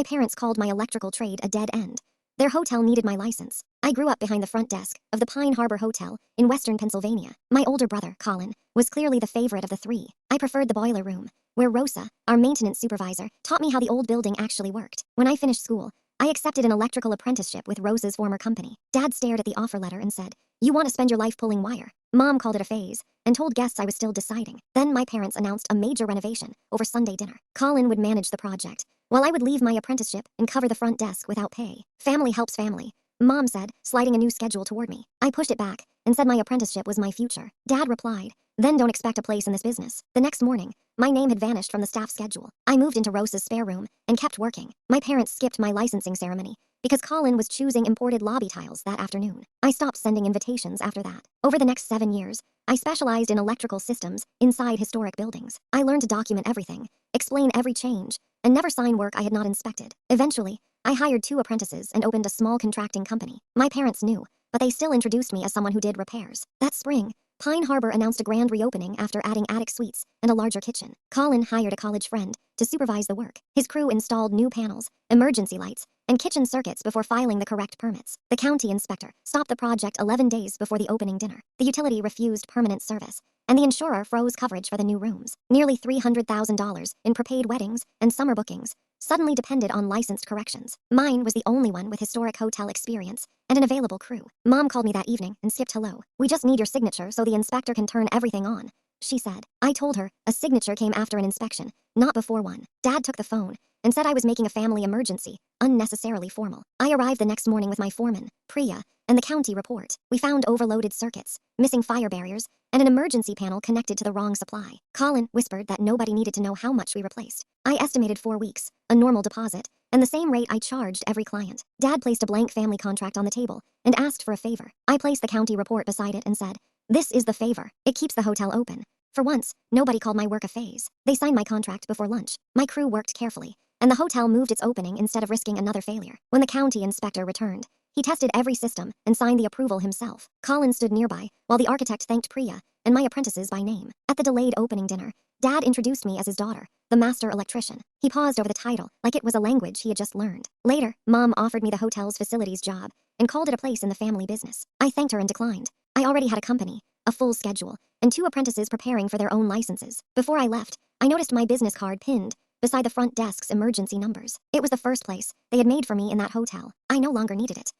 My parents called my electrical trade a dead end. Their hotel needed my license. I grew up behind the front desk of the Pine Harbor Hotel in western Pennsylvania. My older brother, Colin, was clearly the favorite of the three. I preferred the boiler room, where Rosa, our maintenance supervisor, taught me how the old building actually worked. When I finished school, I accepted an electrical apprenticeship with Rosa's former company. Dad stared at the offer letter and said, "You want to spend your life pulling wire." Mom called it a phase and told guests I was still deciding. Then my parents announced a major renovation over Sunday dinner. Colin would manage the project, while I would leave my apprenticeship and cover the front desk without pay. Family helps family, Mom said, sliding a new schedule toward me. I pushed it back and said my apprenticeship was my future. Dad replied, "Then don't expect a place in this business." The next morning, my name had vanished from the staff schedule. I moved into Rosa's spare room and kept working. My parents skipped my licensing ceremony because Colin was choosing imported lobby tiles that afternoon. I stopped sending invitations after that. Over the next 7 years, I specialized in electrical systems inside historic buildings. I learned to document everything, explain every change, and never sign work I had not inspected. Eventually, I hired 2 apprentices and opened a small contracting company. My parents knew, but they still introduced me as someone who did repairs. That spring, Pine Harbor announced a grand reopening after adding attic suites and a larger kitchen. Colin hired a college friend to supervise the work. His crew installed new panels, emergency lights, and kitchen circuits before filing the correct permits. The county inspector stopped the project 11 days before the opening dinner. The utility refused permanent service, and the insurer froze coverage for the new rooms. Nearly $300,000 in prepaid weddings and summer bookings suddenly depended on licensed corrections. Mine was the only one with historic hotel experience and an available crew. Mom called me that evening and skipped hello. "We just need your signature so the inspector can turn everything on," she said. I told her a signature came after an inspection, not before one. Dad took the phone and said I was making a family emergency, unnecessarily formal. I arrived the next morning with my foreman, Priya, and the county report. We found overloaded circuits, missing fire barriers, and an emergency panel connected to the wrong supply. Colin whispered that nobody needed to know how much we replaced. I estimated 4 weeks, a normal deposit, and the same rate I charged every client. Dad placed a blank family contract on the table and asked for a favor. I placed the county report beside it and said, "This is the favor. It keeps the hotel open." For once, nobody called my work a phase. They signed my contract before lunch. My crew worked carefully, and the hotel moved its opening instead of risking another failure. When the county inspector returned, he tested every system and signed the approval himself. Colin stood nearby, while the architect thanked Priya and my apprentices by name. At the delayed opening dinner, Dad introduced me as his daughter, the master electrician. He paused over the title, like it was a language he had just learned. Later, Mom offered me the hotel's facilities job and called it a place in the family business. I thanked her and declined. I already had a company, a full schedule, and 2 apprentices preparing for their own licenses. Before I left, I noticed my business card pinned beside the front desk's emergency numbers. It was the first place they had made for me in that hotel. I no longer needed it.